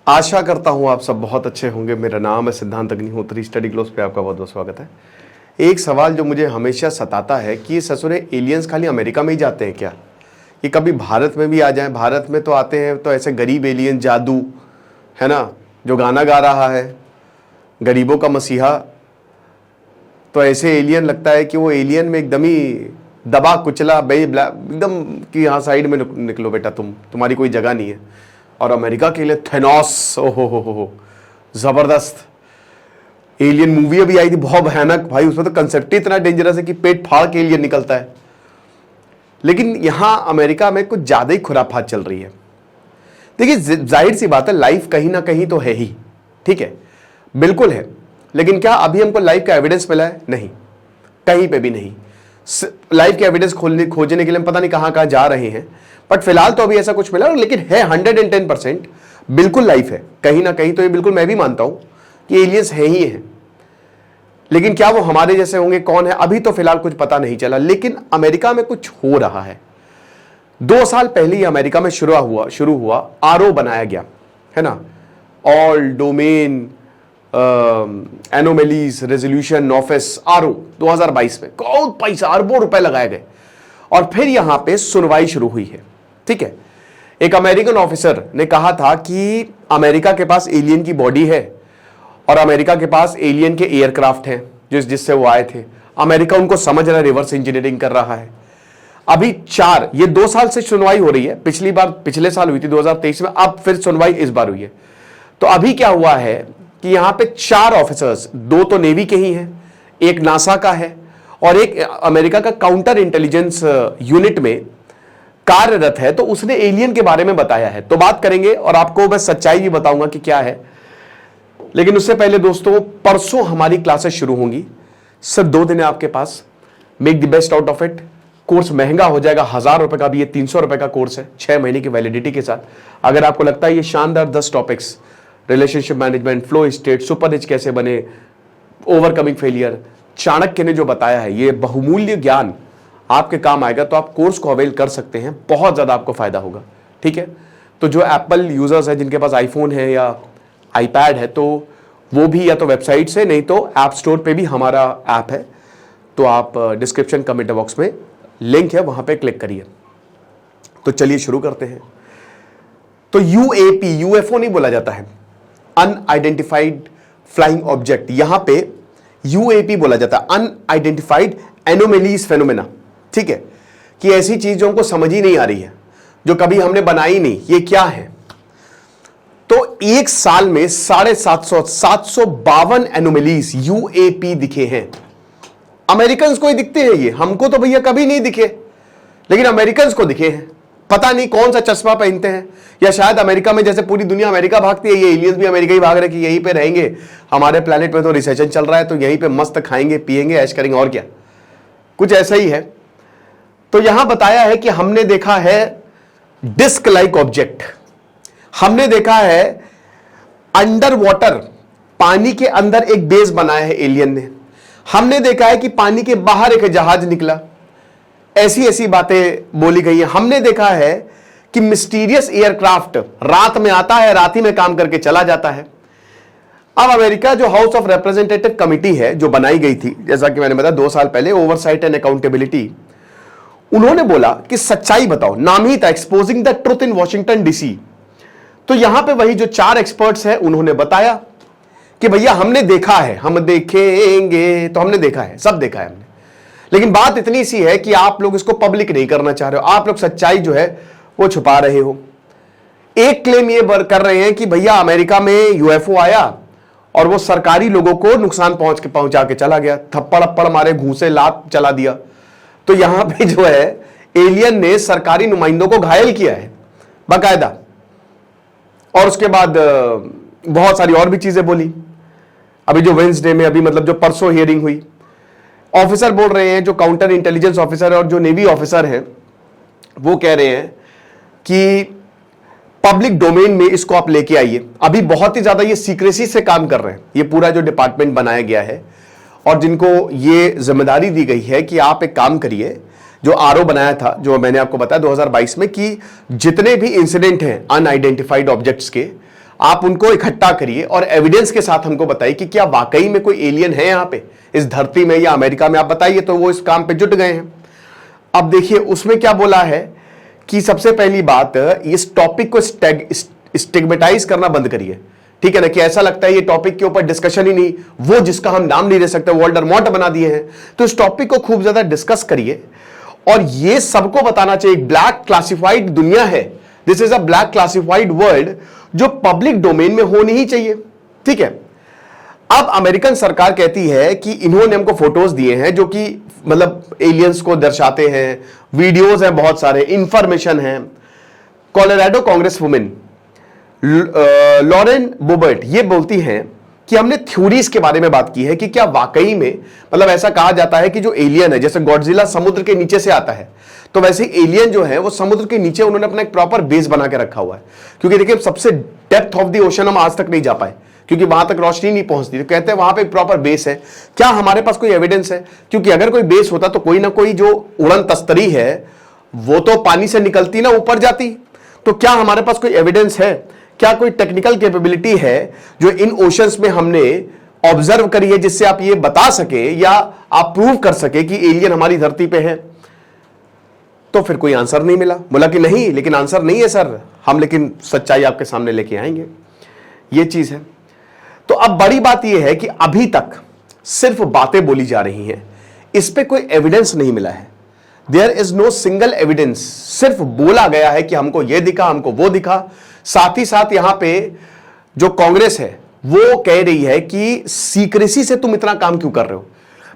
आशा करता हूं आप सब बहुत अच्छे होंगे। मेरा नाम है सिद्धांत अग्निहोत्री। स्टडी ग्लोस पे आपका बहुत बहुत स्वागत है। एक सवाल जो मुझे हमेशा सताता है कि ससुरे एलियंस खाली अमेरिका में ही जाते हैं क्या? ये कभी भारत में भी आ जाएं? भारत में तो आते हैं तो ऐसे गरीब एलियन, जादू है ना, जो गाना गा रहा है, गरीबों का मसीहा, तो ऐसे एलियन लगता है कि वो एलियन में एकदम ही दबा कुचला एकदम कि हाँ साइड में निकलो बेटा, तुम्हारी कोई जगह नहीं है। और अमेरिका के लिए थेनोस, ओहो हो, जबरदस्त एलियन मूवी अभी आई थी, बहुत भयानक भाई। उसमें तो कंसेप्ट ही इतना डेंजरस है कि पेट फाड़ के एलियन निकलता है। लेकिन यहां अमेरिका में कुछ ज्यादा ही खुराफात चल रही है। देखिए, जाहिर सी बात है, लाइफ कहीं ना कहीं तो है ही, ठीक है, बिल्कुल है। लेकिन क्या अभी हमको लाइफ का एविडेंस मिला है? नहीं, कहीं पे भी नहीं। लाइफ के एविडेंस खोजने के लिए हम पता नहीं कहां कहां जा रहे हैं, बट फिलहाल तो अभी ऐसा कुछ मिला। लेकिन है 110% बिल्कुल लाइफ है कहीं ना कहीं। तो ये बिल्कुल मैं भी मानता हूं कि एलियंस है ही है। लेकिन क्या वो हमारे जैसे होंगे, कौन है, अभी तो फिलहाल कुछ पता नहीं चला। लेकिन अमेरिका में कुछ हो रहा है। 2 साल पहले ही अमेरिका में शुरू हुआ आरओ बनाया गया है ना, all domain anomalies resolution office, RO. 2022 में बहुत पैसा, अरबों रुपए लगाए गए और फिर यहां पे सुनवाई शुरू हुई है, ठीक है। एक अमेरिकन ऑफिसर ने कहा था कि अमेरिका के पास एलियन की बॉडी है और अमेरिका के पास एलियन के एयरक्राफ्ट हैं जिससे वो आए थे। अमेरिका उनको समझ रहा है, रिवर्स इंजीनियरिंग कर रहा है। अभी ये 2 साल से सुनवाई हो रही है। पिछली बार पिछले साल हुई थी 2023 में, अब फिर सुनवाई इस बार हुई है। तो अभी क्या हुआ है कि यहां पे 4 ऑफिसर्स, 2 तो नेवी के ही हैं, एक नासा का है और एक अमेरिका का काउंटर इंटेलिजेंस यूनिट में कार्यरत है। तो उसने एलियन के बारे में बताया है। तो बात करेंगे और आपको मैं सच्चाई भी बताऊंगा कि क्या है। लेकिन उससे पहले दोस्तों, परसों हमारी क्लासेस शुरू होंगी। सिर्फ 2 दिन है आपके पास, make the best out of it. Course महंगा हो जाएगा, 1000 रुपए का भी, ये 300 रुपए का कोर्स है, 6 महीने की वैलिडिटी के साथ। अगर आपको लगता है ये शानदार 10 topics, relationship management, flow state, super rich कैसे बने, ओवरकमिंग फेलियर, चाणक्य ने जो बताया है, ये बहुमूल्य ज्ञान आपके काम आएगा, तो आप कोर्स को अवेल कर सकते हैं। बहुत ज्यादा आपको फायदा होगा, ठीक है। तो जो एप्पल यूजर्स है, जिनके पास आईफोन है या आईपैड है, तो वो भी या तो वेबसाइट से, नहीं तो ऐप स्टोर पे भी हमारा ऐप है। तो आप डिस्क्रिप्शन कमेंट बॉक्स में लिंक है, वहां पे क्लिक करिए। तो चलिए शुरू करते हैं। तो यूएपी, यूएफओ नहीं बोला जाता है, अनआइडेंटिफाइड फ्लाइंग ऑब्जेक्ट, यहां पे यूएपी बोला जाता है, अनआइडेंटिफाइड एनोमेलीज फेनोमेना, ठीक है। कि ऐसी चीज जो हमको समझ ही नहीं आ रही है, जो कभी हमने बनाई नहीं, ये क्या है। तो एक साल में 752 एनोमेलीज यूएपी दिखे हैं। अमेरिकन को ही दिखते हैं ये, हमको तो भैया कभी नहीं दिखे, लेकिन अमेरिकन को दिखे हैं। पता नहीं कौन सा चश्मा पहनते हैं, या शायद अमेरिका में जैसे पूरी दुनिया अमेरिका भागती है, ये एलियंस भी अमेरिका ही भाग रहे कि यहीं पे रहेंगे, हमारे प्लेनेट में तो रिसेशन चल रहा है, तो यहीं पे मस्त खाएंगे पिएंगे ऐश करेंगे, और क्या, कुछ ऐसा ही है। तो यहां बताया है कि हमने देखा है डिस्क लाइक ऑब्जेक्ट, हमने देखा है अंडर वाटर, पानी के अंदर एक बेस बनाया है एलियन ने, हमने देखा है कि पानी के बाहर एक जहाज निकला, ऐसी ऐसी बातें बोली गई हैं। हमने देखा है कि मिस्टीरियस एयरक्राफ्ट रात में आता है, रात ही में काम करके चला जाता है। अब अमेरिका जो हाउस ऑफ रिप्रेजेंटेटिव कमिटी है, जो बनाई गई थी, जैसा कि मैंने बताया 2 साल पहले, ओवरसाइट एंड अकाउंटेबिलिटी, उन्होंने बोला कि सच्चाई बताओ, नाम ही था exposing the truth in Washington DC. तो यहां पे वही जो 4 एक्सपर्ट्स हैं, उन्होंने बताया कि भैया हमने देखा है, हम देखेंगे, तो हमने देखा है, सब देखा है हमने। लेकिन बात इतनी सी है कि आप लोग इसको पब्लिक नहीं करना चाह रहे हो, आप लोग सच्चाई जो है वो छुपा रहे हो। एक क्लेम ये कर रहे हैं कि भैया अमेरिका में यूएफओ आया और वो सरकारी लोगों को नुकसान पहुंचा के चला गया, थप्पड़ अप्पड़ मारे, घूसे लात चला दिया। तो यहां पे जो है एलियन ने सरकारी नुमाइंदों को घायल किया है बाकायदा, और उसके बाद बहुत सारी और भी चीजें बोली। अभी जो वेंसडे में, अभी मतलब जो परसों हियरिंग हुई, ऑफिसर बोल रहे हैं, जो काउंटर इंटेलिजेंस ऑफिसर और जो नेवी ऑफिसर हैं, वो कह रहे हैं कि पब्लिक डोमेन में इसको आप लेके आइए। अभी बहुत ही ज्यादा ये सीक्रेसी से काम कर रहे हैं, ये पूरा जो डिपार्टमेंट बनाया गया है, और जिनको ये जिम्मेदारी दी गई है कि आप एक काम करिए, जो आरओ बनाया था, जो मैंने आपको बताया 2022 में, कि जितने भी इंसिडेंट हैं अनआइडेंटिफाइड ऑब्जेक्ट्स के, आप उनको इकट्ठा करिए और एविडेंस के साथ हमको बताइए कि क्या वाकई में कोई एलियन है यहां पे इस धरती में या अमेरिका में, आप बताइए। तो वो इस काम पे जुट गए हैं। अब देखिए उसमें क्या बोला है कि सबसे पहली बात, इस टॉपिक को स्टिग्मेटाइज करना बंद करिए, ठीक है ना, कि ऐसा लगता है ये टॉपिक के ऊपर डिस्कशन ही नहीं, वो जिसका हम नाम नहीं ले सकते वोल्डरमॉर्ट बना दिए हैं। तो इस टॉपिक को खूब ज्यादा डिस्कस करिए और ये सबको बताना चाहिए। ब्लैक क्लासिफाइड दुनिया है, this is a black classified world जो पब्लिक डोमेन में होनी ही चाहिए, ठीक है। अब अमेरिकन सरकार कहती है कि इन्होंने हमको फोटोज दिए हैं जो कि मतलब एलियंस को दर्शाते हैं, वीडियोज हैं, बहुत सारे इंफॉर्मेशन हैं। कोलोराडो कांग्रेस वुमेन लॉरेन बोबर्ट ये बोलती हैं कि हमने थ्योरीज के बारे में बात की है कि क्या वाकई में, मतलब ऐसा कहा जाता है कि जो एलियन है, जैसे गॉडजिला समुद्र के नीचे से आता है, तो वैसे एलियन जो है वो समुद्र के नीचे उन्होंने अपना एक प्रॉपर बेस बना के रखा हुआ है। क्योंकि देखिए सबसे डेप्थ ऑफ द ओशन हम आज तक नहीं जा पाए क्योंकि वहां तक रोशनी नहीं पहुंचती, तो कहते हैं वहां पे एक प्रॉपर बेस है। क्या हमारे पास कोई एविडेंस है? क्योंकि अगर कोई बेस होता तो कोई ना कोई जो उड़न तस्तरी है वो तो पानी से निकलती ना ऊपर जाती। तो क्या हमारे पास कोई एविडेंस है, क्या कोई टेक्निकल कैपेबिलिटी है जो इन ओशंस में हमने ऑब्जर्व करी है जिससे आप ये बता सके या आप प्रूव कर सके कि एलियन हमारी धरती पे है? तो फिर कोई आंसर नहीं मिला। बोला कि नहीं, लेकिन आंसर नहीं है सर हम, लेकिन सच्चाई आपके सामने लेके आएंगे, ये चीज है। तो अब बड़ी बात यह है कि अभी तक सिर्फ बातें बोली जा रही हैं, इस पे कोई एविडेंस नहीं मिला है। There is no single evidence, सिर्फ बोला गया है कि हमको यह दिखा, हमको वो दिखा। साथ ही साथ यहां पे जो कांग्रेस है वो कह रही है कि सीक्रेसी से तुम इतना काम क्यों कर रहे हो,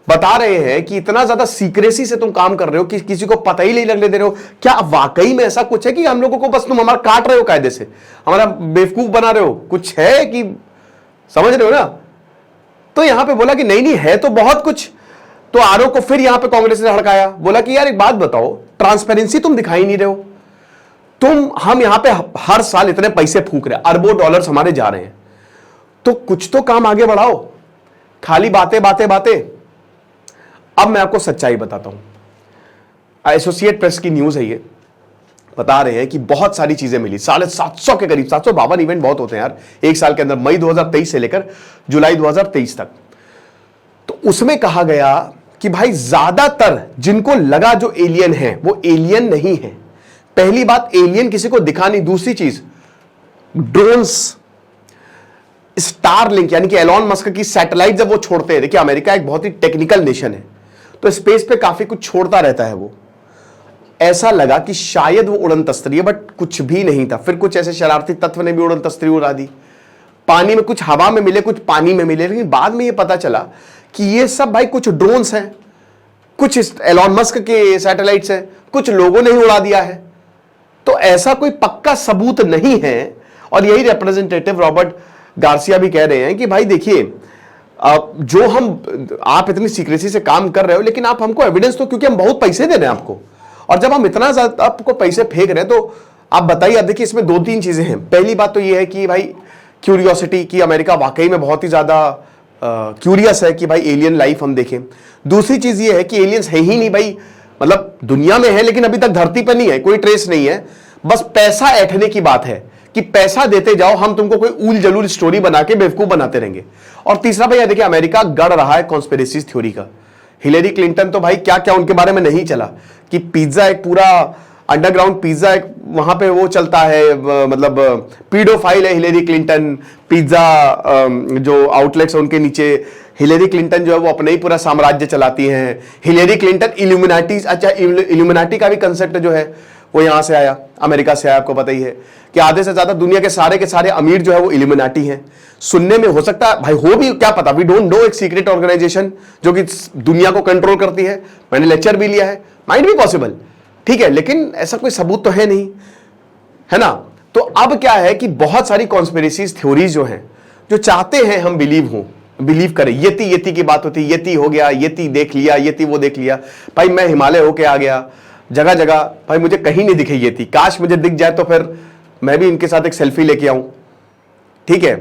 बता रहे हैं कि इतना ज्यादा सीक्रेसी से तुम काम कर रहे हो कि किसी को पता ही नहीं लगने दे रहे हो। क्या वाकई में ऐसा कुछ है कि हम लोगों को बस तुम हमारा काट रहे हो, कायदे से हमारा बेवकूफ बना रहे हो, कुछ है कि समझ रहे हो ना? तो यहां पे बोला कि नहीं नहीं है तो बहुत कुछ। तो आरओ को फिर यहां पे कांग्रेस ने हड़काया, बोला कि यार एक बात बताओ, ट्रांसपेरेंसी तुम दिखाई नहीं रहे हो, हम यहां पे हर साल इतने पैसे फूक रहे हैं, अरबों डॉलर्स हमारे जा रहे हैं, तो कुछ तो काम आगे बढ़ाओ, खाली बातें बातें बातें। अब मैं आपको सच्चाई बताता हूं। एसोसिएट प्रेस की न्यूज है ये, बता रहे हैं कि बहुत सारी चीजें मिली, 750 के करीब, 752 इवेंट बहुत होते हैं यार एक साल के अंदर, मई 2023 से लेकर जुलाई 2023 तक। तो उसमें कहा गया कि भाई ज्यादातर जिनको लगा जो एलियन है वो एलियन नहीं है। पहली बात, एलियन किसी को दिखा नहीं। दूसरी चीज, ड्रोन्स, स्टारलिंक यानी कि एलॉन मस्क की सैटेलाइट जब वो छोड़ते हैं, देखिए अमेरिका एक बहुत ही टेक्निकल नेशन है, तो स्पेस पे काफी कुछ छोड़ता रहता है वो। ऐसा लगा कि शायद वो उड़न तस्तरी है, बट कुछ भी नहीं था। फिर कुछ ऐसे शरारती तत्व ने भी उड़न तस्तरी उड़ा दी, पानी में कुछ हवा में मिले, कुछ पानी में मिले, लेकिन बाद में ये पता चला कि ये सब भाई कुछ ड्रोन्स हैं, कुछ एलॉन मस्क के सैटेलाइट्स हैं, कुछ लोगों ने ही उड़ा दिया है। तो ऐसा कोई पक्का सबूत नहीं है। और यही रिप्रेजेंटेटिव रॉबर्ट गार्सिया भी कह रहे हैं कि भाई देखिए, जो आप इतनी सीक्रेसी से काम कर रहे हो, लेकिन आप हमको एविडेंस तो, क्योंकि हम बहुत पैसे दे रहे हैं आपको, और जब हम इतना ज्यादा आपको पैसे फेंक रहे हैं तो आप बताइए। अब देखिए इसमें दो तीन चीजें हैं। पहली बात तो यह है कि भाई क्यूरियोसिटी, कि अमेरिका वाकई में बहुत ही ज्यादा क्यूरियस है कि भाई एलियन लाइफ हम देखें। दूसरी चीज ये है कि एलियंस है ही नहीं भाई, मतलब दुनिया में है लेकिन अभी तक धरती पर नहीं है, कोई ट्रेस नहीं है। बस पैसा ऐंठने की बात है कि पैसा देते जाओ, हम तुमको कोई ऊल जलूल स्टोरी बना के बेवकूफ बनाते रहेंगे। और तीसरा भैया देखिए, अमेरिका गढ़ रहा है कॉन्स्पिरेसी थ्योरी का। हिलेरी क्लिंटन तो भाई क्या क्या उनके बारे में नहीं चला, कि पिज्जा एक पूरा अंडरग्राउंड पिज्जा एक वहां पे वो चलता है, मतलब पीडोफाइल है हिलेरी क्लिंटन। पिज्जा जो आउटलेट्स है उनके नीचे हिलेरी क्लिंटन जो है वो अपना ही पूरा साम्राज्य चलाती हैं। हिलेरी क्लिंटन इल्यूमिनाटी, अच्छा इल्यूमिनाटी का भी कंसेप्ट जो है वो यहां से आया, अमेरिका से आया। आपको पता ही है कि आधे से ज्यादा दुनिया के सारे अमीर जो है वो इल्यूमिनाटी हैं। सुनने में हो सकता है भाई, हो भी, क्या पता, वी डोंट नो, एक सीक्रेट ऑर्गेनाइजेशन जो कि दुनिया को कंट्रोल करती है। मैंने लेक्चर भी लिया है, माइट बी पॉसिबल, ठीक है, लेकिन ऐसा कोई सबूत तो है नहीं, है ना। तो अब क्या है कि बहुत सारी कॉन्स्पिरेसी थ्योरीज जो हैं, जो चाहते हैं हम बिलीव करें। यति की बात होती है, यति हो गया, यति देख लिया, यति वो देख लिया। भाई मैं हिमालय होके आ गया, जगह जगह भाई मुझे कहीं नहीं दिखे यति, काश मुझे दिख जाए तो फिर मैं भी इनके साथ एक सेल्फी लेके आऊं, ठीक है।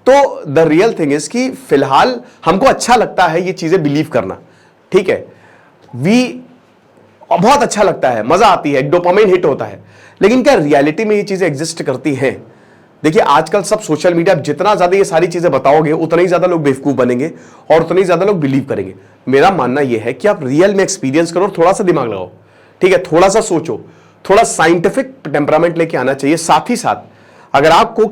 तो द रियल थिंग इज कि फिलहाल हमको अच्छा लगता है ये चीजें बिलीव करना, ठीक है, बहुत अच्छा लगता है, मजा आती है, डोपामाइन हिट होता है। लेकिन क्या रियलिटी में ये चीजें एग्जिस्ट करती हैं? देखिए आजकल सब सोशल मीडिया, जितना ज्यादा ये सारी चीजें बताओगे उतना ही ज्यादा लोग बेवकूफ बनेंगे और उतना ही ज्यादा लोग बिलीव करेंगे। मेरा मानना यह है कि आप रियल में एक्सपीरियंस करो और थोड़ा सा दिमाग लगाओ, ठीक है, थोड़ा सा सोचो, थोड़ा साइंटिफिक टेम्परामेंट लेके आना चाहिए। साथ ही साथ अगर आपको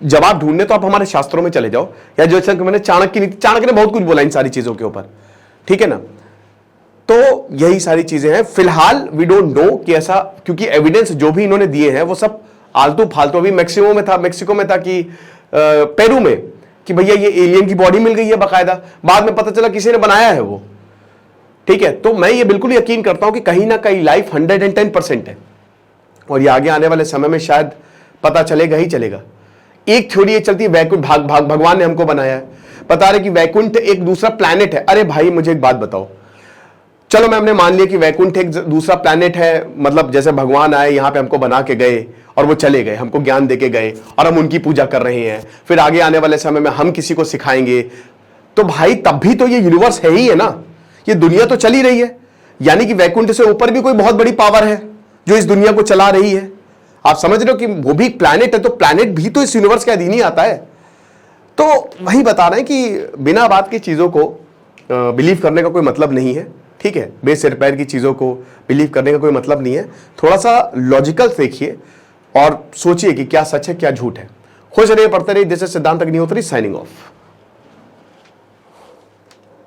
जवाब ढूंढने तो आप हमारे शास्त्रों में चले जाओ, या जैसे मैंने चाणक्य ने बहुत कुछ बोला इन सारी चीजों के ऊपर, ठीक है ना। तो यही सारी चीजें हैं। फिलहाल वी डोंट नो कि ऐसा, क्योंकि एविडेंस जो भी इन्होंने दिए हैं वो सब आलतू फालतू। अभी मैक्सिको में था कि पेरू में, कि भैया ये एलियन की बॉडी मिल गई है बाकायदा, बाद में पता चला किसी ने बनाया है वो, ठीक है। तो मैं ये बिल्कुल यकीन करता हूं कि कहीं ना कहीं लाइफ 110% है, और ये आगे आने वाले समय में शायद पता चलेगा ही चलेगा। एक थ्योरी ये चलती है वैकुंठ भगवान ने हमको बनाया है, बता रहे कि वैकुंठ एक दूसरा प्लैनेट है। अरे भाई मुझे एक बात बताओ, चलो मैं हमने मान लिया कि वैकुंठ एक दूसरा प्लैनेट है, मतलब जैसे भगवान आए यहां पे हमको बना के गए और वो चले गए, हमको ज्ञान देके गए और हम उनकी पूजा कर रहे हैं, फिर आगे आने वाले समय में हम किसी को सिखाएंगे, तो भाई तब भी तो ये यूनिवर्स है ही है ना, ये दुनिया तो चल ही रही है। यानी कि वैकुंठ से ऊपर भी कोई बहुत बड़ी पावर है जो इस दुनिया को चला रही है। आप समझ रहे हो कि वो भी प्लैनेट है, तो प्लैनेट भी तो इस यूनिवर्स के अधीन ही आता है। तो वही बता रहे हैं कि बिना बात की चीजों को बिलीव करने का कोई मतलब नहीं है, ठीक है। बेसिर पैर की चीजों को बिलीव करने का कोई मतलब नहीं है। थोड़ा सा लॉजिकल देखिए और सोचिए कि क्या सच है क्या झूठ है। खुश रहिए, पढ़ते रहिए। दिस इज सिद्धांत अग्निहोत्री साइनिंग ऑफ।